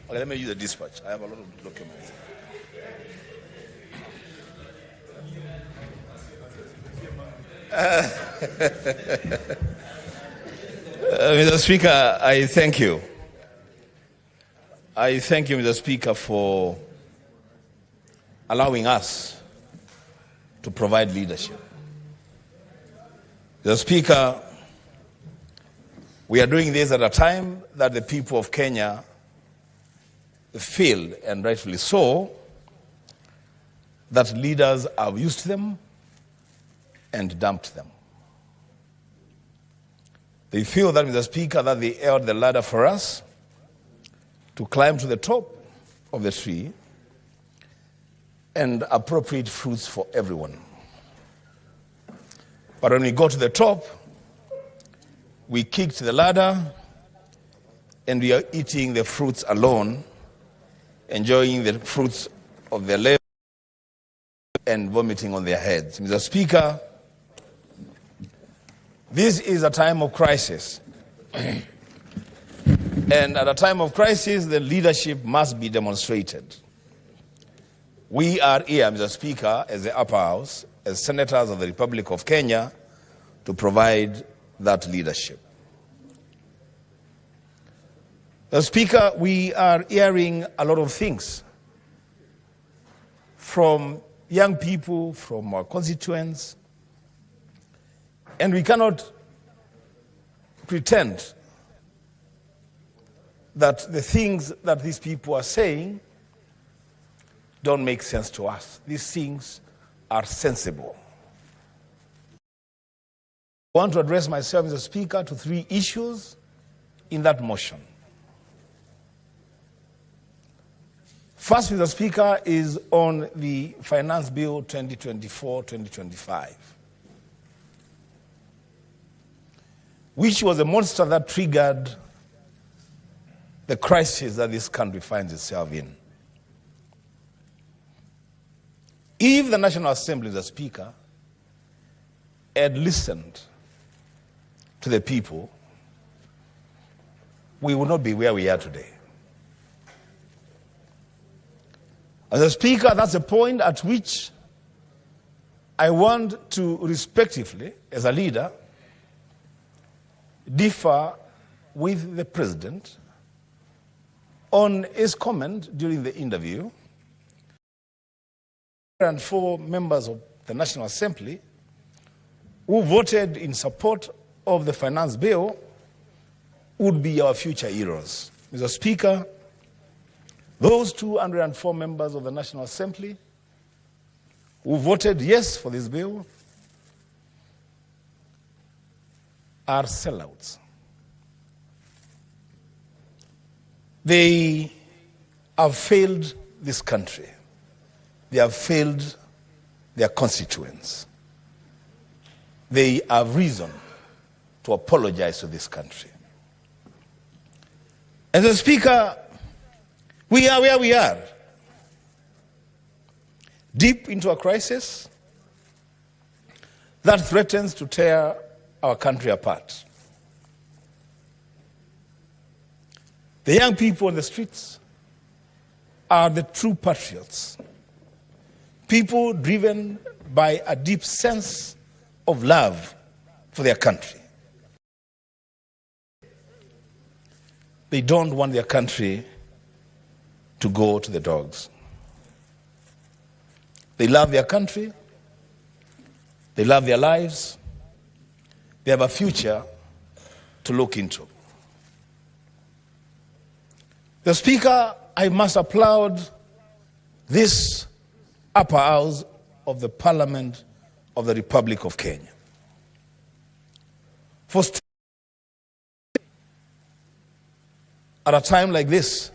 Okay, let me use the dispatch. I have a lot of documents. Mr. Speaker, I thank you. I thank you, Mr. Speaker, for allowing us to provide leadership. Mr. Speaker, we are doing this at a time that the people of Kenya feel, and rightfully so, that leaders have used them and dumped them. They feel that, Mr. Speaker, that they held the ladder for us to climb to the top of the tree and appropriate fruits for everyone. But when we got to the top, we kicked the ladder and we are eating the fruits alone, enjoying the fruits of their labor and vomiting on their heads. Mr. Speaker, this is a time of crisis. And at a time of crisis, the leadership must be demonstrated. We are here, Mr. Speaker, as the upper house, as senators of the Republic of Kenya, to provide that leadership. Mr. Speaker, we are hearing a lot of things from young people, from our constituents, and we cannot pretend that the things that these people are saying don't make sense to us. These things are sensible. I want to address myself, Mr. Speaker, to 3 issues in that motion. First, Mr. Speaker, is on the Finance Bill 2024-2025, which was a monster that triggered the crisis that this country finds itself in. If the National Assembly, Mr. Speaker, had listened to the people, we would not be where we are today. As a Speaker, that's a point at which I want to respectively, as a leader, differ with the President on his comment during the interview. And 4 members of the National Assembly who voted in support of the finance bill would be our future heroes. Mr. Speaker, those 204 members of the National Assembly who voted yes for this bill are sellouts. They have failed this country. They have failed their constituents. They have reason to apologize to this country. As a Speaker, we are where we are, deep into a crisis that threatens to tear our country apart. The young people on the streets are the true patriots, people driven by a deep sense of love for their country. They don't want their country to go to the dogs. They love their country. They love their lives. They have a future to look into. The Speaker, I must applaud this upper house of the Parliament of the Republic of Kenya for at a time like this,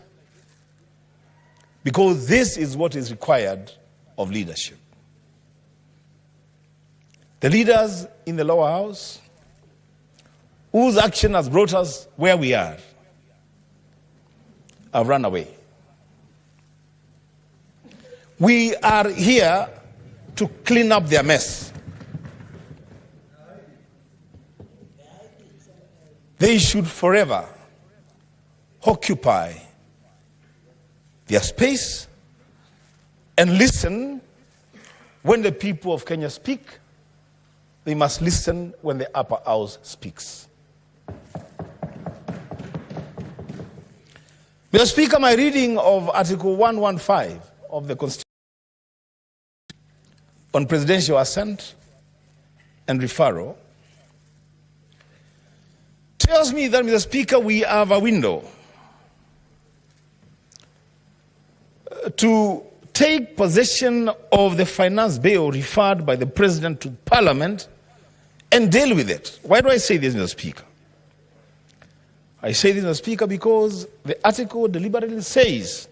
because this is what is required of leadership. The leaders in the lower house, whose action has brought us where we are, have run away. We are here to clean up their mess. They should forever occupy their space and listen when the people of Kenya speak. They must listen when the upper house speaks. Mr. Speaker, my reading of Article 115 of the Constitution on presidential assent and referral tells me that, Mr. Speaker, we have a window to take possession of the finance bill referred by the President to Parliament and deal with it. Why do I say this, Mr. Speaker? I say this, Mr. Speaker, because the article deliberately says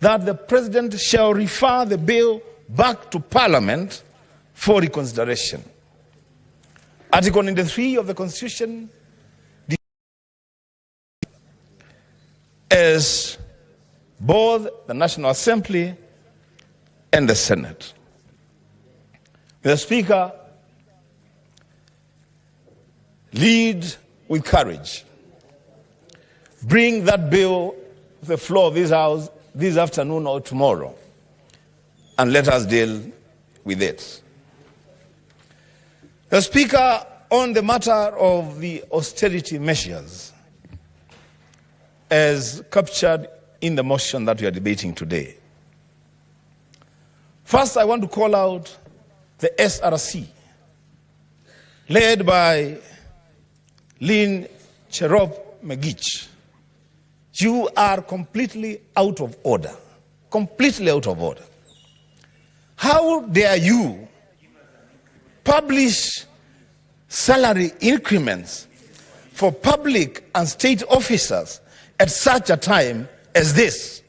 that the President shall refer the bill back to Parliament for reconsideration. Article 93 of the Constitution as both the National Assembly and the Senate. Mr. Speaker, lead with courage. Bring that bill to the floor of this House this afternoon or tomorrow, and let us deal with it. Mr. Speaker, on the matter of the austerity measures, as captured in the motion that we are debating today. First, I want to call out the SRC, led by Lynn Cherop Megich. You are completely out of order. Completely out of order. How dare you publish salary increments for public and state officers at such a time as this?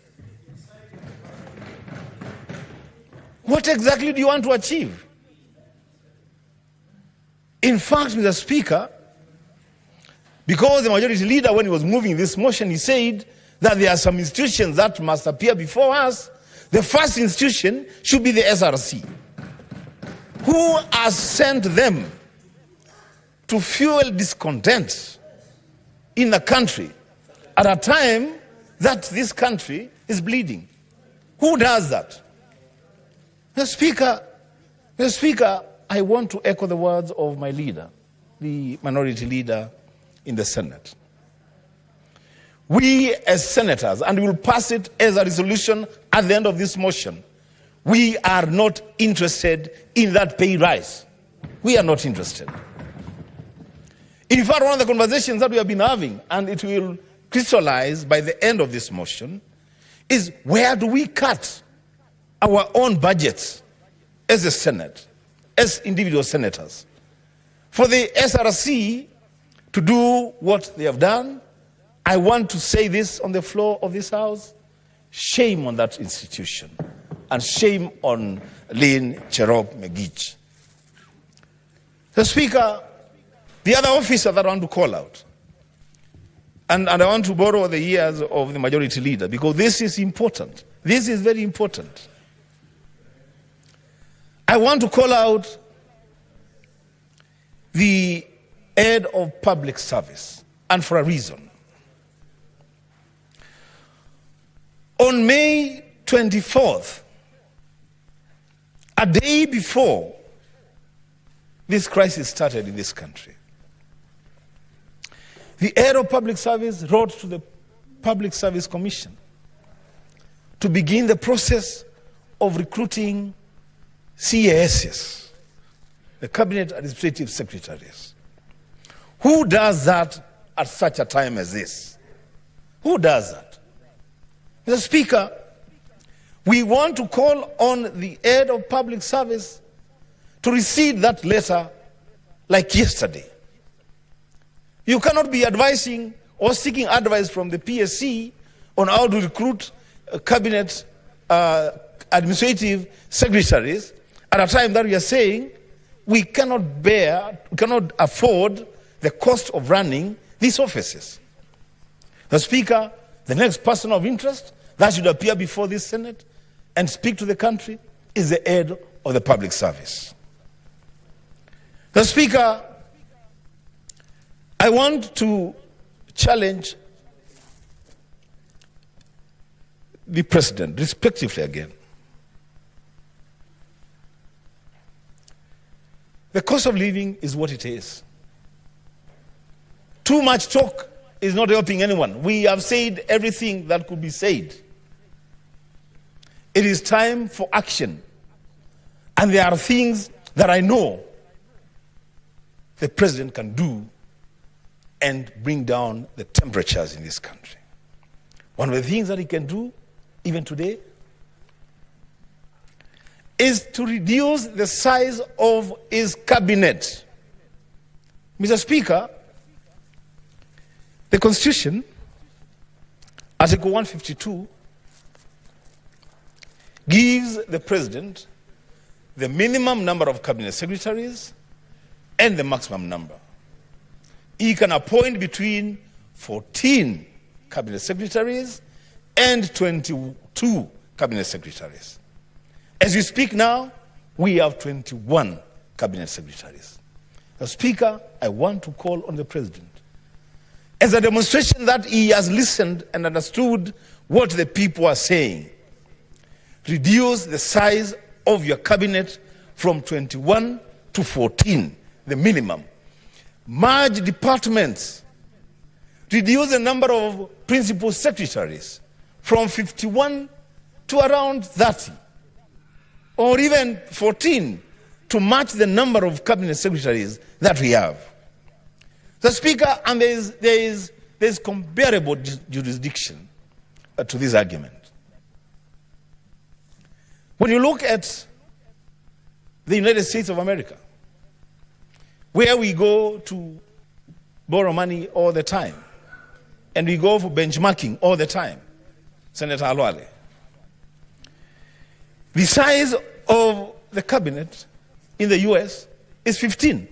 What exactly do you want to achieve? In fact, Mr. Speaker, because the majority leader, when he was moving this motion, he said that there are some institutions that must appear before us. The first institution should be the SRC. Who has sent them to fuel discontent in the country at a time that this country is bleeding? Who does that? Mr. Speaker, I want to echo the words of my leader, the minority leader in the Senate. We as senators, and we will pass it as a resolution at the end of this motion, we are not interested in that pay rise. We are not interested. In fact, one of the conversations that we have been having, and it will crystallize by the end of this motion, is where do we cut our own budgets as a Senate, as individual senators? For the SRC to do what they have done, I want to say this on the floor of this House: shame on that institution, and shame on Lynn Cherop Megich. The Speaker, the other officer that I want to call out, and I want to borrow the ears of the majority leader, because this is important. This is very important. I want to call out the head of public service, and for a reason. On May 24th, a day before this crisis started in this country, the head of public service wrote to the Public Service Commission to begin the process of recruiting CASs, the Cabinet Administrative Secretaries. Who does that at such a time as this? Who does that? Mr. Speaker, we want to call on the head of public service to receive that letter like yesterday. You cannot be advising or seeking advice from the PSC on how to recruit cabinet administrative secretaries at a time that we are saying we cannot afford the cost of running these offices. The Speaker, the next person of interest that should appear before this Senate and speak to the country is the head of the public service. The Speaker, I want to challenge the president, respectively again. The cost of living is what it is. Too much talk is not helping anyone. We have said everything that could be said. It is time for action. And there are things that I know the president can do and bring down the temperatures in this country. One of the things that he can do, even today, is to reduce the size of his cabinet. Mr. Speaker, the Constitution, Article 152, gives the president the minimum number of cabinet secretaries and the maximum number. He can appoint between 14 cabinet secretaries and 22 cabinet secretaries. As we speak now, we have 21 cabinet secretaries. As Speaker, I want to call on the president, as a demonstration that he has listened and understood what the people are saying. Reduce the size of your cabinet from 21 to 14, the minimum. Merge departments. Reduce the number of principal secretaries from 51 to around 30, or even 14, to match the number of cabinet secretaries that we have. The Speaker, and there is comparable jurisdiction to this argument. When you look at the United States of America, where we go to borrow money all the time, and we go for benchmarking all the time, Senator Alwale, the size of the cabinet in the US is 15,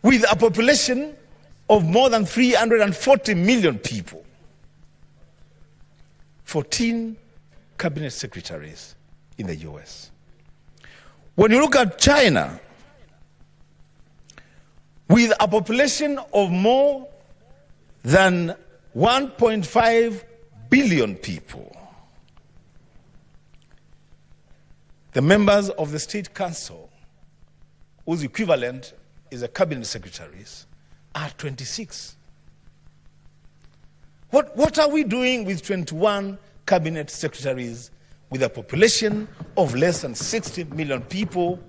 with a population of more than 340 million people. 14 cabinet secretaries in the US. When you look at China, with a population of more than 1.5 billion people, the members of the State Council, whose equivalent is a cabinet secretaries, are 26. What are we doing with 21 cabinet secretaries with a population of less than 60 million people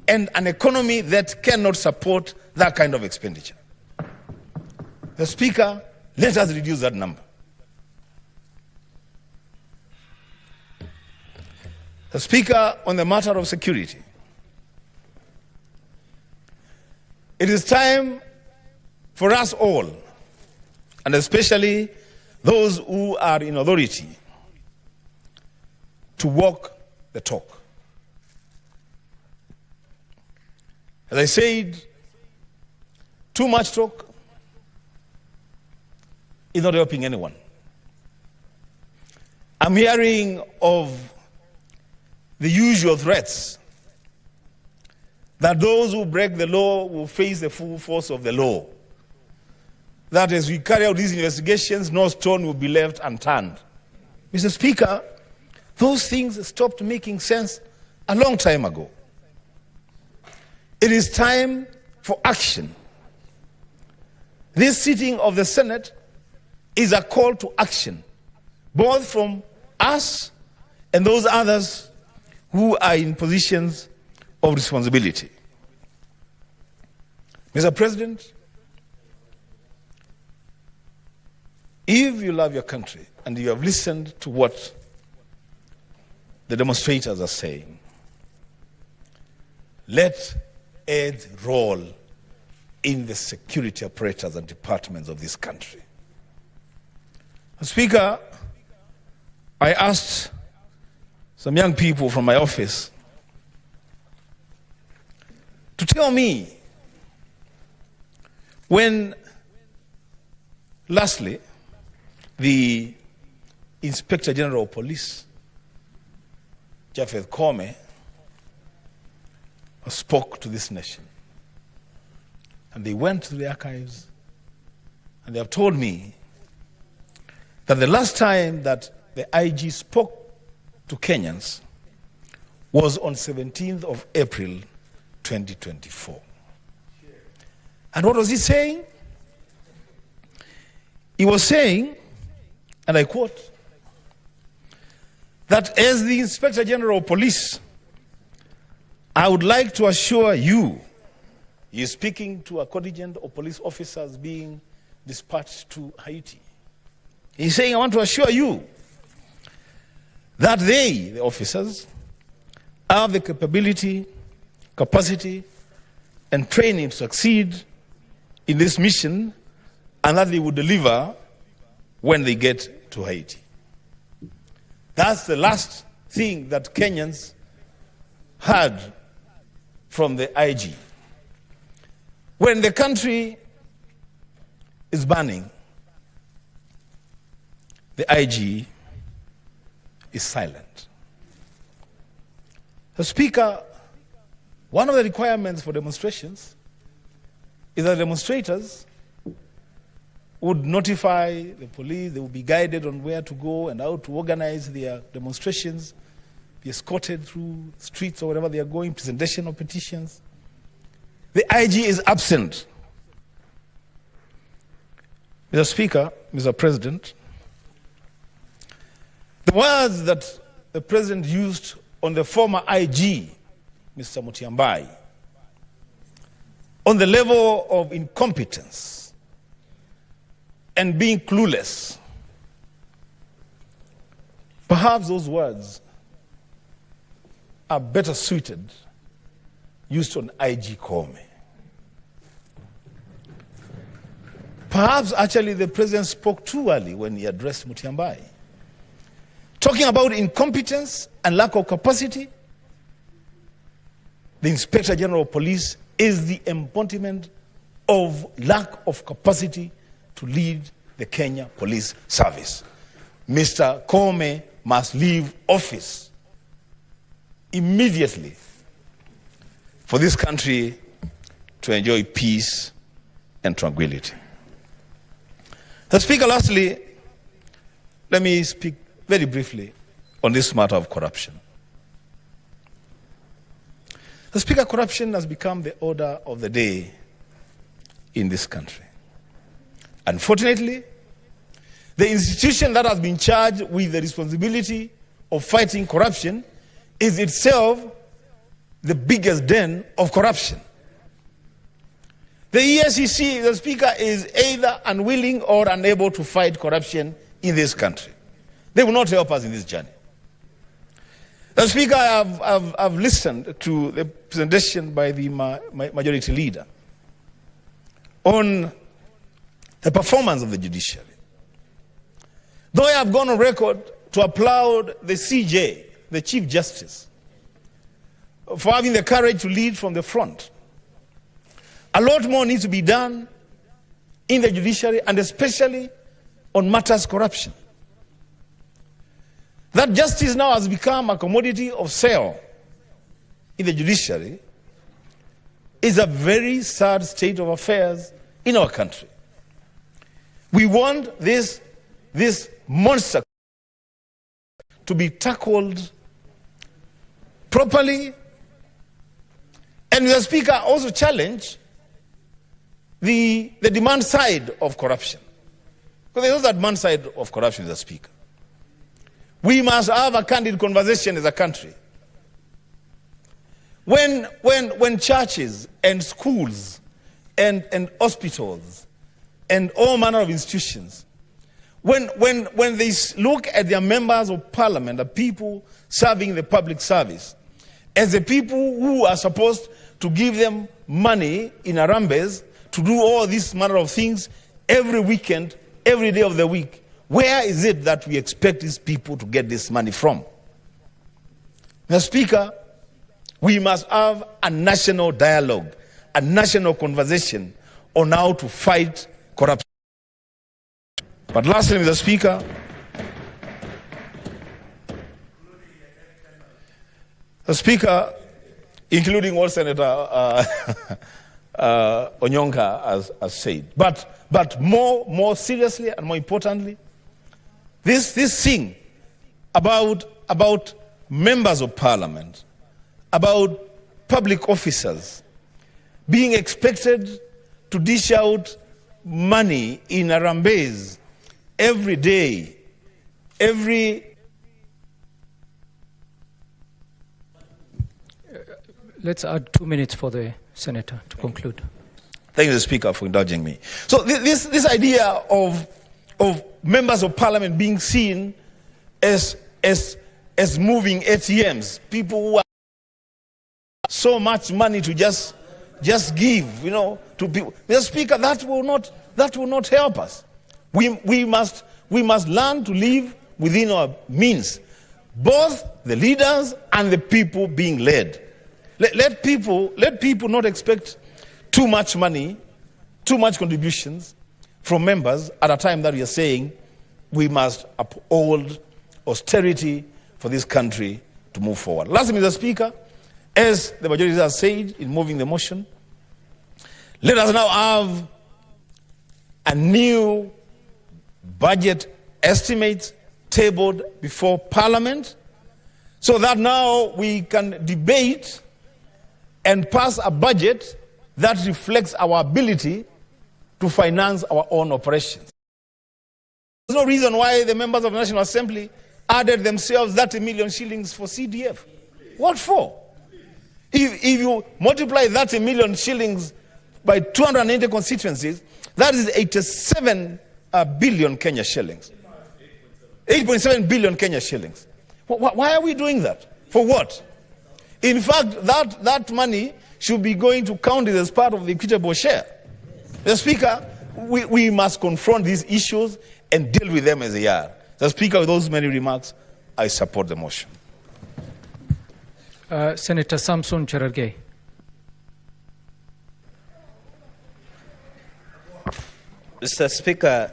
and an economy that cannot support that kind of expenditure? The Speaker, let us reduce that number. The Speaker, on the matter of security, it is time for us all, and especially those who are in authority, to walk the talk. As I said, too much talk is not helping anyone. I'm hearing of the usual threats that those who break the law will face the full force of the law. That as we carry out these investigations, no stone will be left unturned. Mr. Speaker, those things stopped making sense a long time ago. It is time for action. This sitting of the Senate is a call to action, both from us and those others who are in positions of responsibility. Mr. President, if you love your country and you have listened to what the demonstrators are saying, let aid roll in the security apparatus and departments of this country. Speaker, I asked some young people from my office to tell me when, lastly, the Inspector General of Police, Koome, spoke to this nation. And they went to the archives and they have told me that the last time that the IG spoke to Kenyans was on 17th of April 2024. And what was he saying? He was saying, and I quote, that as the Inspector General of Police, I would like to assure you, he is speaking to a contingent of police officers being dispatched to Haiti. He's saying, I want to assure you that they, the officers, have the capability, capacity, and training to succeed in this mission, and that they will deliver when they get to Haiti. That's the last thing that Kenyans heard from the IG. When the country is burning, the IG is silent. So, Speaker, one of the requirements for demonstrations is that demonstrators would notify the police, they would be guided on where to go and how to organize their demonstrations, be escorted through streets or wherever they are going, presentation of petitions. The IG is absent. Mr. Speaker, Mr. President, the words that the President used on the former IG, Mr. Mutembei, on the level of incompetence and being clueless, perhaps those words are better suited used on IG Koome. Perhaps actually the President spoke too early when he addressed Mutembei. Talking about incompetence and lack of capacity, the Inspector General of Police is the embodiment of lack of capacity to lead the Kenya Police Service. Mr. Koome must leave office immediately for this country to enjoy peace and tranquility. The Speaker, lastly, let me speak very briefly on this matter of corruption. The Speaker, corruption has become the order of the day in this country. Unfortunately, the institution that has been charged with the responsibility of fighting corruption is itself the biggest den of corruption. The EACC, the Speaker, is either unwilling or unable to fight corruption in this country. They will not help us in this journey. The Speaker, I've listened to the presentation by the majority leader on the performance of the judiciary. Though I have gone on record to applaud the CJ, the Chief Justice, for having the courage to lead from the front, a lot more needs to be done in the judiciary, and especially on matters of corruption. That justice now has become a commodity of sale in the judiciary is a very sad state of affairs in our country. We want this monster to be tackled properly, and the Speaker also challenged the demand side of corruption. Because there's also that demand side of corruption, the Speaker. We must have a candid conversation as a country. When churches and schools and hospitals and all manner of institutions, when they look at their members of parliament, the people serving the public service, as the people who are supposed to give them money in Arambes to do all these manner of things every weekend, every day of the week, where is it that we expect these people to get this money from? Mr. Speaker, we must have a national dialogue, a national conversation on how to fight corruption. But lastly, Mr. Speaker, the Speaker, including what Senator Onyonka has said, but more seriously and more importantly, this thing about members of parliament, about public officers being expected to dish out money in Harambes every day, Let's add 2 minutes for the senator to conclude. Thank you, the Speaker, for indulging me. So this idea of members of parliament being seen as moving ATMs, people who have so much money to just give, to people. Mr. Speaker, that will not help us. We must learn to live within our means, both the leaders and the people being led. Let people not expect too much money, too much contributions from members at a time that we are saying we must uphold austerity for this country to move forward. Lastly, Mr. Speaker, as the majority has said in moving the motion, let us now have a new budget estimate tabled before Parliament so that now we can debate and pass a budget that reflects our ability to finance our own operations. There's no reason why the members of the National Assembly added themselves 30 million shillings for CDF. What for? If you multiply 30 million shillings by 280 constituencies, that is 87 billion Kenya shillings. 8.7 billion Kenya shillings. Why are we doing that? For what? In fact, that money should be going to counties as part of the equitable share. The Speaker, we must confront these issues and deal with them as they are. The Speaker, with those many remarks, I support the motion. Senator Samson Cherargei. Mr. Speaker,